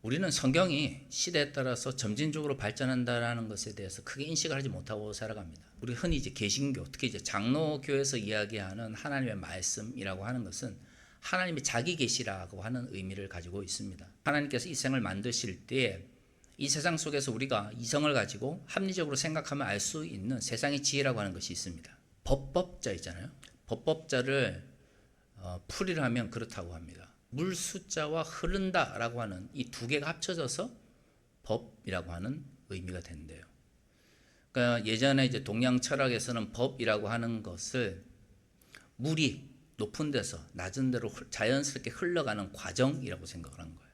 우리는 성경이 시대에 따라서 점진적으로 발전한다라는 것에 대해서 크게 인식을 하지 못하고 살아갑니다. 우리 흔히 이제 개신교, 특히 이제 장로교에서 이야기하는 하나님의 말씀이라고 하는 것은 하나님의 자기 계시라고 하는 의미를 가지고 있습니다. 하나님께서 이 세상을 만드실 때 이 세상 속에서 우리가 이성을 가지고 합리적으로 생각하면 알 수 있는 세상의 지혜라고 하는 것이 있습니다. 법법자 있잖아요. 법법자를 풀이를 하면 그렇다고 합니다. 물 숫자와 흐른다라고 하는 이 두 개가 합쳐져서 법이라고 하는 의미가 된대요. 그러니까 예전에 이제 동양 철학에서는 법이라고 하는 것을 물이 높은 데서 낮은 데로 자연스럽게 흘러가는 과정이라고 생각을 한 거예요.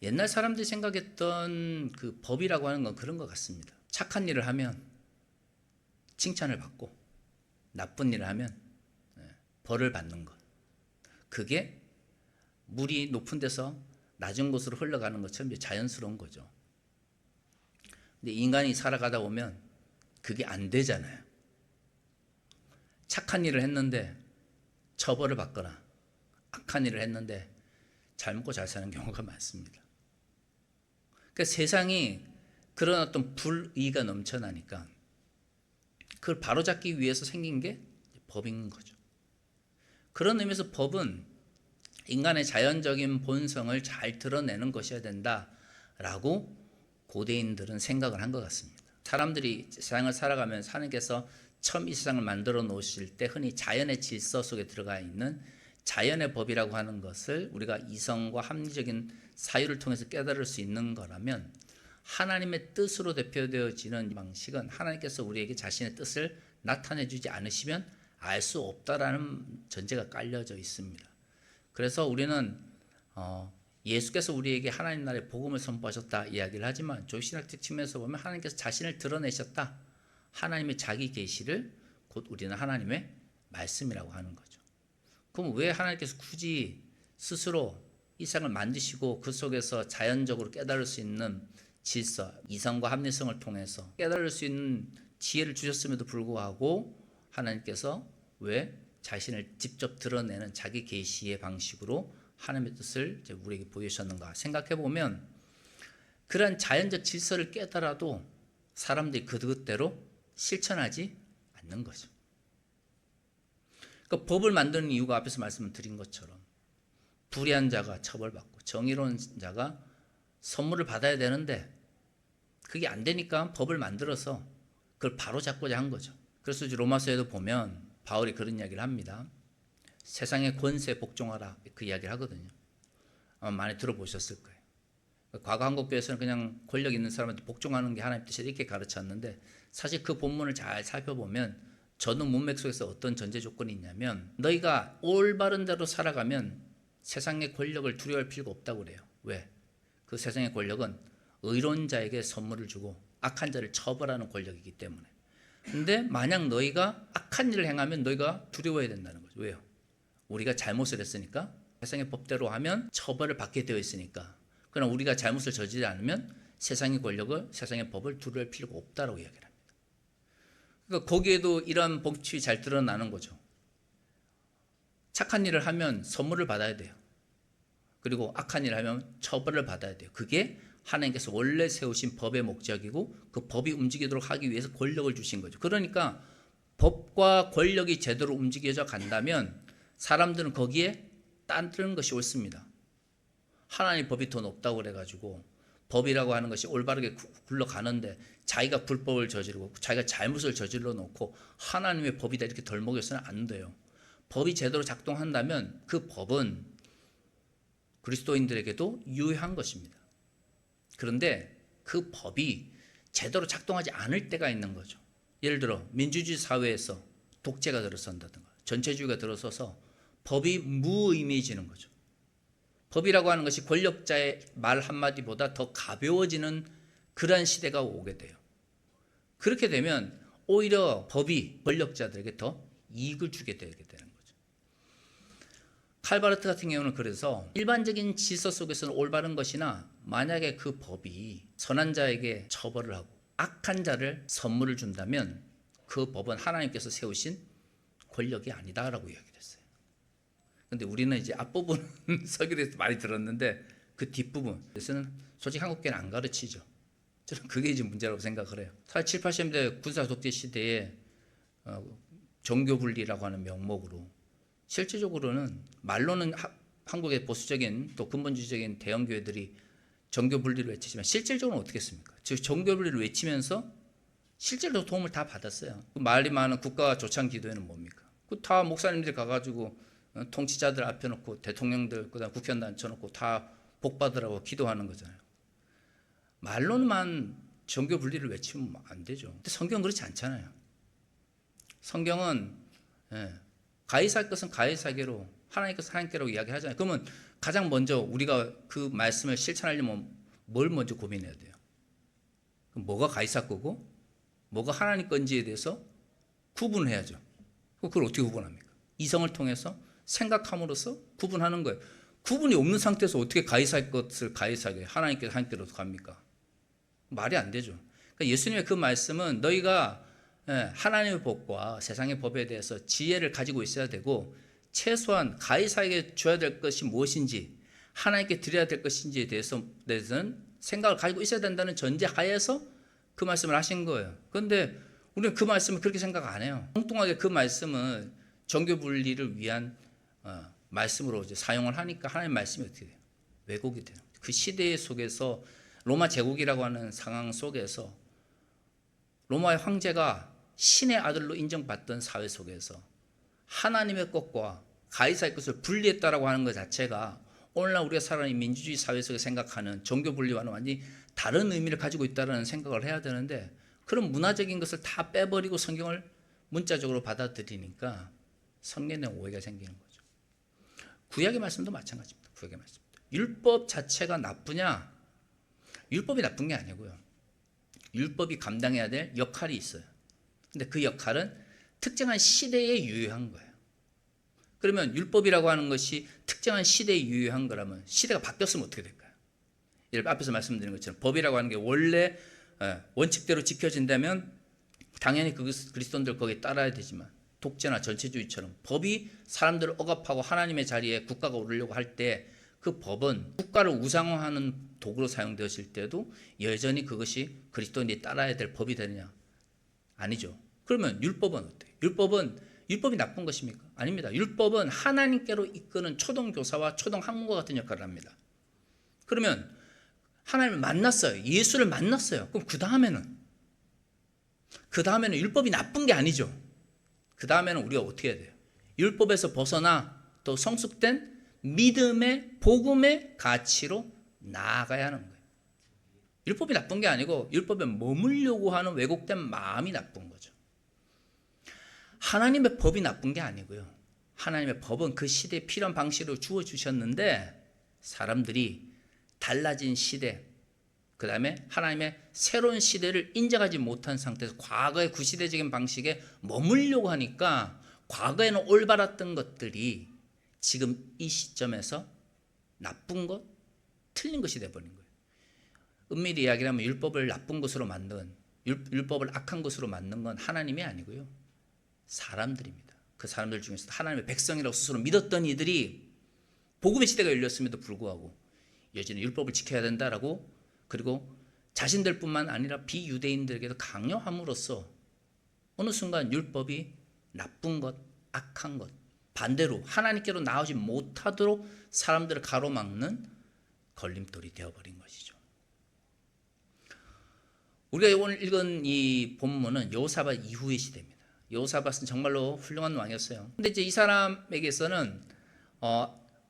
옛날 사람들이 생각했던 그 법이라고 하는 건 그런 것 같습니다. 착한 일을 하면 칭찬을 받고 나쁜 일을 하면 벌을 받는 것. 그게 물이 높은 데서 낮은 곳으로 흘러가는 것처럼 자연스러운 거죠. 근데 인간이 살아가다 보면 그게 안 되잖아요. 착한 일을 했는데 처벌을 받거나 악한 일을 했는데 잘 먹고 잘 사는 경우가 많습니다. 그러니까 세상이 그런 어떤 불의가 넘쳐나니까 그걸 바로잡기 위해서 생긴 게 법인 거죠. 그런 의미에서 법은 인간의 자연적인 본성을 잘 드러내는 것이어야 된다라고 고대인들은 생각을 한 것 같습니다. 사람들이 세상을 살아가면서 하나님께서 처음 이 세상을 만들어 놓으실 때 흔히 자연의 질서 속에 들어가 있는 자연의 법이라고 하는 것을 우리가 이성과 합리적인 사유를 통해서 깨달을 수 있는 거라면 하나님의 뜻으로 대표되어지는 방식은 하나님께서 우리에게 자신의 뜻을 나타내 주지 않으시면 알 수 없다라는 전제가 깔려져 있습니다. 그래서 우리는 예수께서 우리에게 하나님 나라의 복음을 선포하셨다 이야기를 하지만 조신학적 측면에서 보면 하나님께서 자신을 드러내셨다. 하나님의 자기 계시를 곧 우리는 하나님의 말씀이라고 하는 거죠. 그럼 왜 하나님께서 굳이 스스로 이 세상을 만드시고 그 속에서 자연적으로 깨달을 수 있는 질서, 이성과 합리성을 통해서 깨달을 수 있는 지혜를 주셨음에도 불구하고 하나님께서 왜 자신을 직접 드러내는 자기 계시의 방식으로 하나님의 뜻을 우리에게 보여주셨는가 생각해 보면 그러한 자연적 질서를 깨달아도 사람들이 그것대로 실천하지 않는 거죠. 그러니까 법을 만드는 이유가 앞에서 말씀드린 것처럼 불의한 자가 처벌받고 정의로운 자가 선물을 받아야 되는데 그게 안 되니까 법을 만들어서 그걸 바로잡고자 한 거죠. 그래서 로마서에도 보면 바울이 그런 이야기를 합니다. 세상의 권세에 복종하라 그 이야기를 하거든요. 아마 많이 들어보셨을 거예요. 과거 한국교회에서는 그냥 권력 있는 사람한테 복종하는 게 하나님 뜻이다 이렇게 가르쳤는데 사실 그 본문을 잘 살펴보면 전후 문맥 속에서 어떤 전제 조건이 있냐면 너희가 올바른 대로 살아가면 세상의 권력을 두려워할 필요가 없다고 그래요. 왜? 그 세상의 권력은 의로운 자에게 선물을 주고 악한 자를 처벌하는 권력이기 때문에. 근데 만약 너희가 악한 일을 행하면 너희가 두려워해야 된다는 거죠. 왜요? 우리가 잘못을 했으니까 세상의 법대로 하면 처벌을 받게 되어 있으니까. 그러나 우리가 잘못을 저지르지 않으면 세상의 권력을 세상의 법을 두려워할 필요가 없다라고 이야기를 합니다. 그러니까 거기에도 이런 법칙이 잘 드러나는 거죠. 착한 일을 하면 선물을 받아야 돼요. 그리고 악한 일을 하면 처벌을 받아야 돼요. 그게 하나님께서 원래 세우신 법의 목적이고 그 법이 움직이도록 하기 위해서 권력을 주신 거죠. 그러니까 법과 권력이 제대로 움직여져 간다면 사람들은 거기에 따르는 것이 옳습니다. 하나님의 법이 더 높다고 그래가지고 법이라고 하는 것이 올바르게 굴러가는데 자기가 불법을 저지르고 자기가 잘못을 저질러 놓고 하나님의 법이다 이렇게 덜먹여서는 안 돼요. 법이 제대로 작동한다면 그 법은 그리스도인들에게도 유효한 것입니다. 그런데 그 법이 제대로 작동하지 않을 때가 있는 거죠. 예를 들어 민주주의 사회에서 독재가 들어선다든가 전체주의가 들어서서 법이 무의미해지는 거죠. 법이라고 하는 것이 권력자의 말 한마디보다 더 가벼워지는 그러한 시대가 오게 돼요. 그렇게 되면 오히려 법이 권력자들에게 더 이익을 주게 되게 되는 거죠. 칼바르트 같은 경우는 그래서 일반적인 질서 속에서는 올바른 것이나 만약에 그 법이 선한 자에게 처벌을 하고 악한 자를 선물을 준다면 그 법은 하나님께서 세우신 권력이 아니다라고 이야기했어요. 그런데 우리는 이제 앞부분 설교에서 많이 들었는데 그 뒷부분에서는 솔직히 한국교회는 안 가르치죠. 저는 그게 이제 문제라고 생각을 해요. 사실 7, 80년대 군사 독재 시대에 종교 분리라고 하는 명목으로 실질적으로는 말로는 한국의 보수적인 또 근본주의적인 대형 교회들이 종교 분리를 외치지만 실질적으로는 어떻게 했습니까? 즉 종교 분리를 외치면서 실제로 도움을 다 받았어요. 말이 많은 국가 조창 기도회는 뭡니까? 그 다 목사님들이 가가지고 통치자들 앞에 놓고 대통령들 그다음 국회의원 앉혀놓고 다 복 받으라고 기도하는 거잖아요. 말로만 종교 분리를 외치면 안 되죠. 근데 성경은 그렇지 않잖아요. 성경은 가해살 것은 가해사계로 하나님께서 하나님께로 이야기하잖아요. 그러면 가장 먼저 우리가 그 말씀을 실천하려면 뭘 먼저 고민해야 돼요? 그럼 뭐가 가해사 거고 뭐가 하나님 건지에 대해서 구분해야죠. 그걸 어떻게 구분합니까? 이성을 통해서 생각함으로써 구분하는 거예요. 구분이 없는 상태에서 어떻게 가해살 것을 가해사게 하나님께서 하나님께로 갑니까? 말이 안 되죠. 그러니까 예수님의 그 말씀은 너희가 하나님의 법과 세상의 법에 대해서 지혜를 가지고 있어야 되고 최소한 가해사에게 줘야 될 것이 무엇인지 하나님께 드려야 될 것인지에 대해서는 생각을 가지고 있어야 된다는 전제하에서 그 말씀을 하신 거예요. 그런데 우리는 그 말씀을 그렇게 생각 안 해요. 엉뚱하게 그 말씀을 종교 분리를 위한 말씀으로 이제 사용을 하니까 하나님 말씀이 어떻게 돼요? 왜곡이 돼요. 그 시대 속에서 로마 제국이라고 하는 상황 속에서 로마의 황제가 신의 아들로 인정받던 사회 속에서 하나님의 것과 가이사의 것을 분리했다라고 하는 것 자체가 오늘날 우리가 살아가는 민주주의 사회 속에 생각하는 종교 분리와는 완전히 다른 의미를 가지고 있다는 생각을 해야 되는데 그런 문화적인 것을 다 빼버리고 성경을 문자적으로 받아들이니까 성경에 오해가 생기는 거죠. 구약의 말씀도 마찬가지입니다. 구약의 말씀도. 율법 자체가 나쁘냐? 율법이 나쁜 게 아니고요. 율법이 감당해야 될 역할이 있어요. 근데 그 역할은 특정한 시대에 유효한 거예요. 그러면 율법이라고 하는 것이 특정한 시대에 유효한 거라면 시대가 바뀌었으면 어떻게 될까요? 앞에서 말씀드린 것처럼 법이라고 하는 게 원래 원칙대로 지켜진다면 당연히 그리스도인들 거기에 따라야 되지만 독재나 전체주의처럼 법이 사람들을 억압하고 하나님의 자리에 국가가 오르려고 할 때 그 법은 국가를 우상화하는 도구로 사용되었을 때도 여전히 그것이 그리스도인이 따라야 될 법이 되느냐? 아니죠. 그러면 율법은 어때요? 율법이 나쁜 것입니까? 아닙니다. 율법은 하나님께로 이끄는 초등교사와 초등학문과 같은 역할을 합니다. 그러면 하나님을 만났어요. 예수를 만났어요. 그럼 그 다음에는 율법이 나쁜 게 아니죠. 그 다음에는 우리가 어떻게 해야 돼요? 율법에서 벗어나 또 성숙된 믿음의 복음의 가치로 나아가야 하는 거예요. 율법이 나쁜 게 아니고 율법에 머물려고 하는 왜곡된 마음이 나쁜 거죠. 하나님의 법이 나쁜 게 아니고요. 하나님의 법은 그 시대에 필요한 방식으로 주어주셨는데 사람들이 달라진 시대, 그 다음에 하나님의 새로운 시대를 인정하지 못한 상태에서 과거의 구시대적인 방식에 머물려고 하니까 과거에는 올바랐던 것들이 지금 이 시점에서 나쁜 것, 틀린 것이 되어버린 거예요. 은밀히 이야기하면 율법을 나쁜 것으로 만든, 율법을 악한 것으로 만든 건 하나님이 아니고요. 사람들입니다. 그 사람들 중에서 하나님의 백성이라고 스스로 믿었던 이들이 복음의 시대가 열렸음에도 불구하고 여전히 율법을 지켜야 된다라고 그리고 자신들뿐만 아니라 비유대인들에게도 강요함으로써 어느 순간 율법이 나쁜 것, 악한 것, 반대로 하나님께로 나오지 못하도록 사람들을 가로막는 걸림돌이 되어버린 것이죠. 우리가 오늘 읽은 이 본문은 여호사밧 이후의 시대입니다. 여호사밧은 정말로 훌륭한 왕이었어요. 근데 이제 이 사람에게서는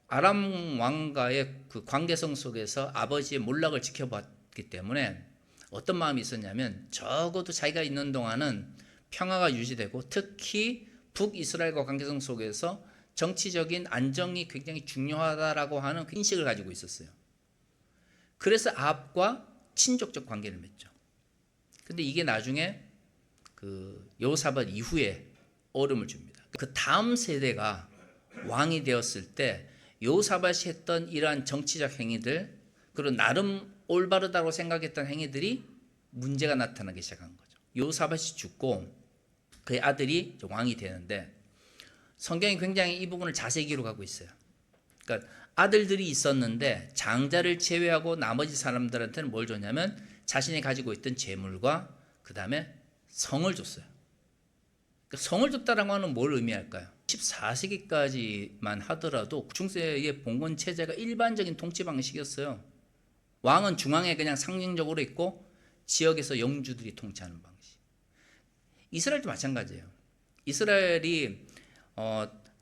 아람 왕과의 그 관계성 속에서 아버지의 몰락을 지켜봤기 때문에 어떤 마음이 있었냐면 적어도 자기가 있는 동안은 평화가 유지되고 특히 북이스라엘과 관계성 속에서 정치적인 안정이 굉장히 중요하다라고 하는 그 인식을 가지고 있었어요. 그래서 아합과 친족적 관계를 맺죠. 근데 이게 나중에 그 여호사밧 이후에 어려움을 줍니다. 그 다음 세대가 왕이 되었을 때 여호사밧이 했던 이러한 정치적 행위들 그리고 나름 올바르다고 생각했던 행위들이 문제가 나타나기 시작한 거죠. 여호사밧이 죽고 그의 아들이 왕이 되는데 성경이 굉장히 이 부분을 자세히 기록하고 있어요. 그러니까 아들들이 있었는데 장자를 제외하고 나머지 사람들한테는 뭘 줬냐면 자신이 가지고 있던 재물과 그 다음에 성을 줬어요. 그러니까 성을 줬다라고 하는 뭘 의미할까요? 14세기까지만 하더라도 중세의 봉건 체제가 일반적인 통치 방식이었어요. 왕은 중앙에 그냥 상징적으로 있고 지역에서 영주들이 통치하는 방식. 이스라엘도 마찬가지예요. 이스라엘이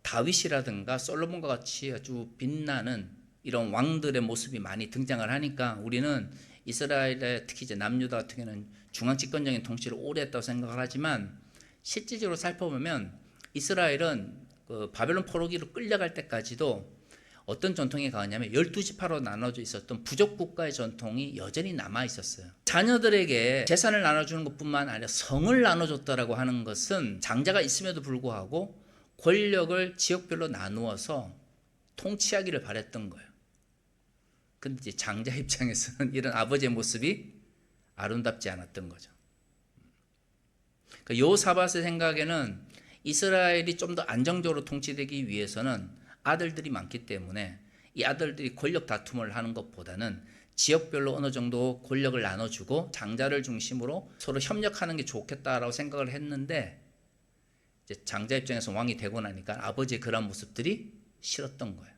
다윗이라든가 솔로몬과 같이 아주 빛나는 이런 왕들의 모습이 많이 등장을 하니까 우리는 이스라엘의 특히 이제 남유다 같은 경우는 중앙 집권적인 통치를 오래 했다고 생각을 하지만 실질적으로 살펴보면 이스라엘은 그 바벨론 포로기로 끌려갈 때까지도 어떤 전통이 강하냐면 12지파로 나눠져 있었던 부족 국가의 전통이 여전히 남아 있었어요. 자녀들에게 재산을 나눠주는 것뿐만 아니라 성을 나눠줬다라고 하는 것은 장자가 있음에도 불구하고 권력을 지역별로 나누어서 통치하기를 바랬던 거예요. 근데 이제 장자 입장에서는 이런 아버지의 모습이 아름답지 않았던 거죠. 요사밧의 생각에는 이스라엘이 좀 더 안정적으로 통치되기 위해서는 아들들이 많기 때문에 이 아들들이 권력 다툼을 하는 것보다는 지역별로 어느 정도 권력을 나눠주고 장자를 중심으로 서로 협력하는 게 좋겠다라고 생각을 했는데 이제 장자 입장에서 왕이 되고 나니까 아버지의 그런 모습들이 싫었던 거예요.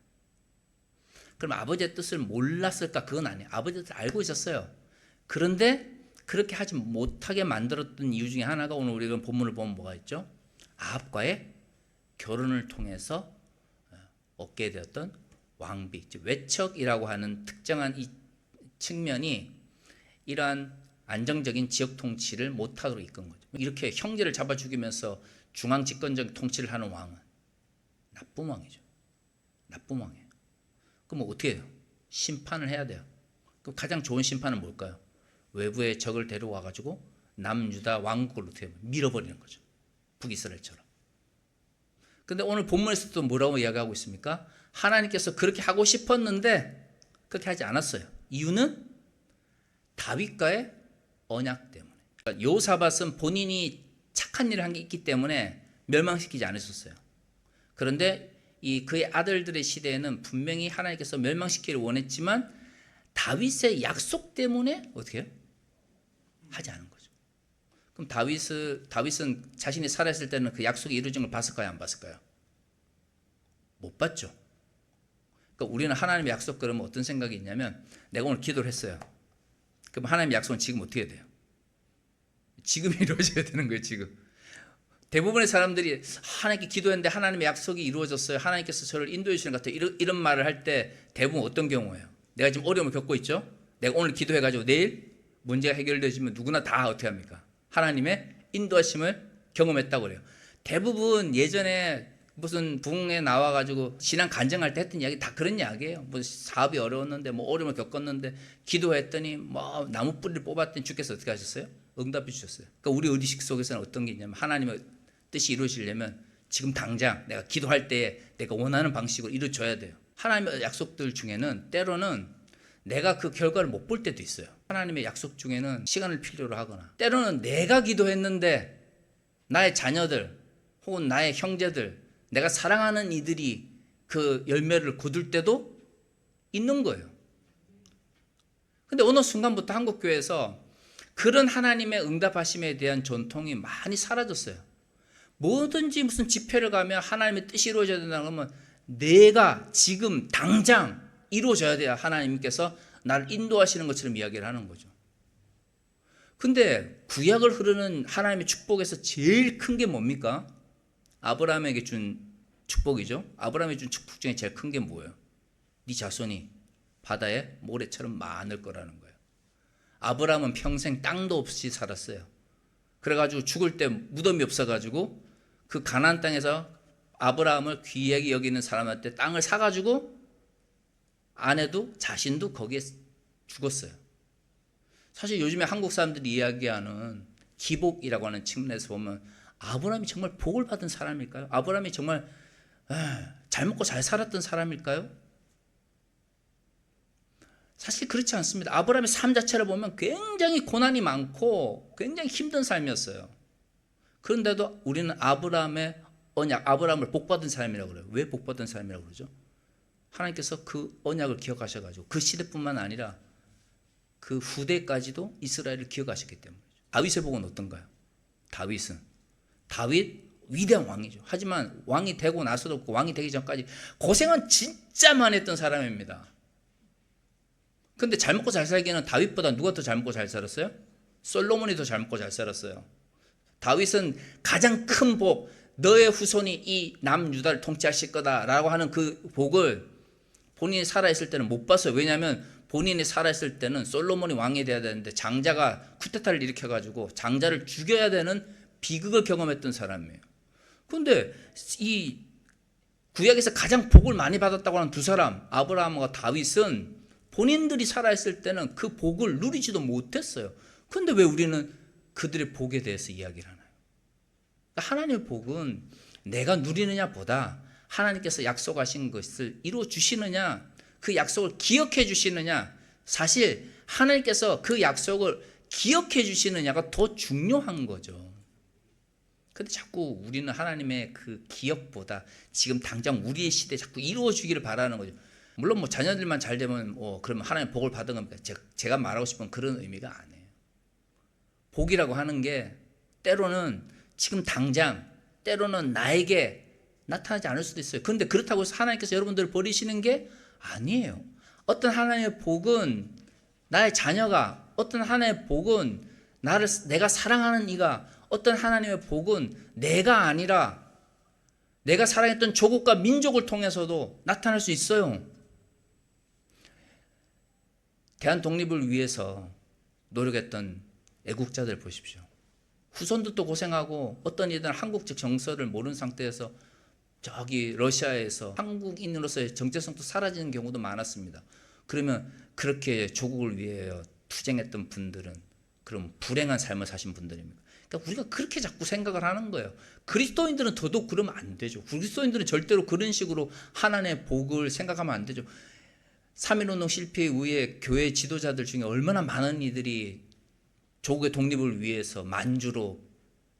그럼 아버지의 뜻을 몰랐을까? 그건 아니에요. 아버지의 뜻을 알고 있었어요. 그런데 그렇게 하지 못하게 만들었던 이유 중에 하나가 오늘 우리가 본문을 보면 뭐가 있죠? 아합과의 결혼을 통해서 얻게 되었던 왕비, 외척이라고 하는 특정한 이 측면이 이러한 안정적인 지역 통치를 못하도록 이끈 거죠. 이렇게 형제를 잡아 죽이면서 중앙 집권적 통치를 하는 왕은 나쁜 왕이죠. 나쁜 왕이에요. 그럼 어떻게 해요? 심판을 해야 돼요. 그럼 가장 좋은 심판은 뭘까요? 외부의 적을 데려와 가지고 남유다 왕국을 어떻게 밀어버리는 거죠. 북이스라엘처럼. 근데 오늘 본문에서도 뭐라고 이야기하고 있습니까? 하나님께서 그렇게 하고 싶었는데 그렇게 하지 않았어요. 이유는 다윗과의 언약 때문에. 그러니까 요사밧은 본인이 착한 일을 한 게 있기 때문에 멸망시키지 않으셨어요. 그런데 이 그의 아들들의 시대에는 분명히 하나님께서 멸망시키기를 원했지만 다윗의 약속 때문에 어떻게 해요? 하지 않은 거죠. 그럼 다윗은 자신이 살아있을 때는 그 약속이 이루어진 걸 봤을까요? 안 봤을까요? 못 봤죠. 그러니까 우리는 하나님의 약속 그러면 어떤 생각이 있냐면 내가 오늘 기도를 했어요. 그럼 하나님의 약속은 지금 어떻게 돼요? 지금 이루어져야 되는 거예요. 지금. 대부분의 사람들이 하나님께 기도했는데 하나님의 약속이 이루어졌어요. 하나님께서 저를 인도해 주시는 것 같아요. 이런 말을 할 때 대부분 어떤 경우예요? 내가 지금 어려움을 겪고 있죠. 내가 오늘 기도해가지고 내일 문제가 해결되지면 누구나 다 어떻게 합니까? 하나님의 인도하심을 경험했다고 그래요. 대부분 예전에 무슨 부흥에 나와가지고 신앙 간증할 때 했던 이야기 다 그런 이야기예요. 뭐 사업이 어려웠는데 뭐 어려움을 겪었는데 기도했더니 뭐 나무 뿌리를 뽑았더니 주께서 어떻게 하셨어요? 응답해 주셨어요. 그러니까 우리 의식 속에서는 어떤 게 있냐면 하나님의 뜻이 이루어지려면 지금 당장 내가 기도할 때에 내가 원하는 방식으로 이루어져야 돼요. 하나님의 약속들 중에는 때로는 내가 그 결과를 못 볼 때도 있어요. 하나님의 약속 중에는 시간을 필요로 하거나 때로는 내가 기도했는데 나의 자녀들 혹은 나의 형제들 내가 사랑하는 이들이 그 열매를 거둘 때도 있는 거예요. 근데 어느 순간부터 한국교회에서 그런 하나님의 응답하심에 대한 전통이 많이 사라졌어요. 뭐든지 무슨 집회를 가면 하나님의 뜻이 이루어져야 된다는 거면 내가 지금 당장 이루어져야 돼야 하나님께서 나를 인도하시는 것처럼 이야기를 하는 거죠. 근데 구약을 흐르는 하나님의 축복에서 제일 큰 게 뭡니까? 아브라함에게 준 축복이죠. 아브라함에게 준 축복 중에 제일 큰 게 뭐예요? 네 자손이 바다의 모래처럼 많을 거라는 거예요. 아브라함은 평생 땅도 없이 살았어요. 그래가지고 죽을 때 무덤이 없어가지고 그 가나안 땅에서 아브라함을 귀하게 여기는 사람한테 땅을 사가지고 아내도 자신도 거기에 죽었어요. 사실 요즘에 한국 사람들이 이야기하는 기복이라고 하는 측면에서 보면 아브라함이 정말 복을 받은 사람일까요? 아브라함이 정말 잘 먹고 잘 살았던 사람일까요? 사실 그렇지 않습니다. 아브라함의 삶 자체를 보면 굉장히 고난이 많고 굉장히 힘든 삶이었어요. 그런데도 우리는 아브라함의 언약, 아브라함을 복받은 사람이라고 그래요. 왜 복받은 사람이라고 그러죠? 하나님께서 그 언약을 기억하셔가지고 그 시대뿐만 아니라 그 후대까지도 이스라엘을 기억하셨기 때문이죠. 다윗의 복은 어떤가요? 다윗 위대한 왕이죠. 하지만 왕이 되고 나서도 그 왕이 되기 전까지 고생은 진짜 많이 했던 사람입니다. 근데 잘 먹고 잘 살기에는 다윗보다 누가 더 잘 먹고 잘 살았어요? 솔로몬이 더 잘 먹고 잘 살았어요. 다윗은 가장 큰 복, 너의 후손이 이 남유다를 통치하실 거다라고 하는 그 복을 본인이 살아있을 때는 못 봤어요. 왜냐하면 본인이 살아있을 때는 솔로몬이 왕이 돼야 되는데 장자가 쿠데타를 일으켜가지고 장자를 죽여야 되는 비극을 경험했던 사람이에요. 그런데 이 구약에서 가장 복을 많이 받았다고 하는 두 사람, 아브라함과 다윗은 본인들이 살아있을 때는 그 복을 누리지도 못했어요. 그런데 왜 우리는 그들의 복에 대해서 이야기를 하나요? 하나님의 복은 내가 누리느냐 보다 하나님께서 약속하신 것을 이루어 주시느냐, 그 약속을 기억해 주시느냐, 사실 하나님께서 그 약속을 기억해 주시느냐가 더 중요한 거죠. 근데 자꾸 우리는 하나님의 그 기억보다 지금 당장 우리의 시대에 자꾸 이루어 주기를 바라는 거죠. 물론 뭐 자녀들만 잘 되면 그러면 하나님 복을 받은 겁니다. 제가 말하고 싶은 그런 의미가 아니에요. 복이라고 하는 게 때로는 지금 당장, 때로는 나에게 나타나지 않을 수도 있어요. 그런데 그렇다고 해서 하나님께서 여러분들을 버리시는 게 아니에요. 어떤 하나님의 복은 나의 자녀가, 어떤 하나님의 복은 내가 사랑하는 이가, 어떤 하나님의 복은 내가 아니라 내가 사랑했던 조국과 민족을 통해서도 나타날 수 있어요. 대한 독립을 위해서 노력했던 애국자들 보십시오. 후손들도 고생하고 어떤 이들은 한국적 정서를 모르는 상태에서 저기 러시아에서 한국인으로서의 정체성도 사라지는 경우도 많았습니다. 그러면 그렇게 조국을 위해 투쟁했던 분들은 그럼 불행한 삶을 사신 분들입니까? 그러니까 우리가 그렇게 자꾸 생각을 하는 거예요. 그리스도인들은 더더욱 그러면 안 되죠. 그리스도인들은 절대로 그런 식으로 하나님의 복을 생각하면 안 되죠. 3.1운동 실패 이후에 교회 지도자들 중에 얼마나 많은 이들이 조국의 독립을 위해서 만주로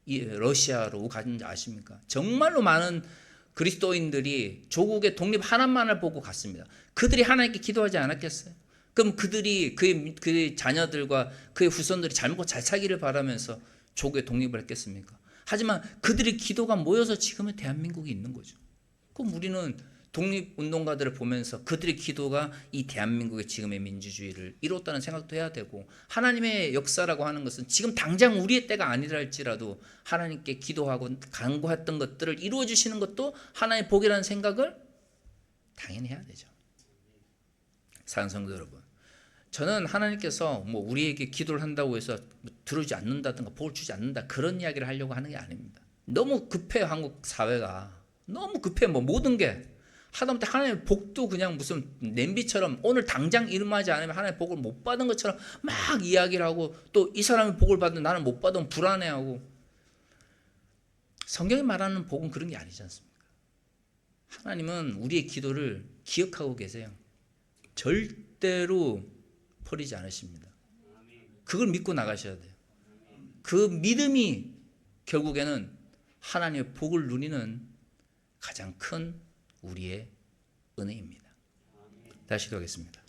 러시아로 갔는지 아십니까? 정말로 많은 그리스도인들이 조국의 독립 하나만을 보고 갔습니다. 그들이 하나님께 기도하지 않았겠어요? 그럼 그들이 그의 자녀들과 그의 후손들이 잘 먹고 잘 살기를 바라면서 조국의 독립을 했겠습니까? 하지만 그들의 기도가 모여서 지금의 대한민국이 있는 거죠. 그럼 우리는 독립운동가들을 보면서 그들의 기도가 이 대한민국의 지금의 민주주의를 이뤘다는 생각도 해야 되고, 하나님의 역사라고 하는 것은 지금 당장 우리의 때가 아니라 할지라도 하나님께 기도하고 간구했던 것들을 이루어 주시는 것도 하나님의 복이라는 생각을 당연히 해야 되죠. 사랑하는 성도 여러분, 저는 하나님께서 뭐 우리에게 기도를 한다고 해서 들어주지 않는다든가 복을 주지 않는다 그런 이야기를 하려고 하는 게 아닙니다. 너무 급해요. 한국 사회가 너무 급해요. 뭐 모든 게 하다못해 하나님의 복도 그냥 무슨 냄비처럼 오늘 당장 일어나지 않으면 하나님의 복을 못 받은 것처럼 막 이야기를 하고, 또 이 사람이 복을 받는 나는 못 받으면 불안해하고. 성경이 말하는 복은 그런 게 아니지 않습니까? 하나님은 우리의 기도를 기억하고 계세요. 절대로 버리지 않으십니다. 그걸 믿고 나가셔야 돼요. 그 믿음이 결국에는 하나님의 복을 누리는 가장 큰 우리의 은혜입니다. 다시 기도하겠습니다.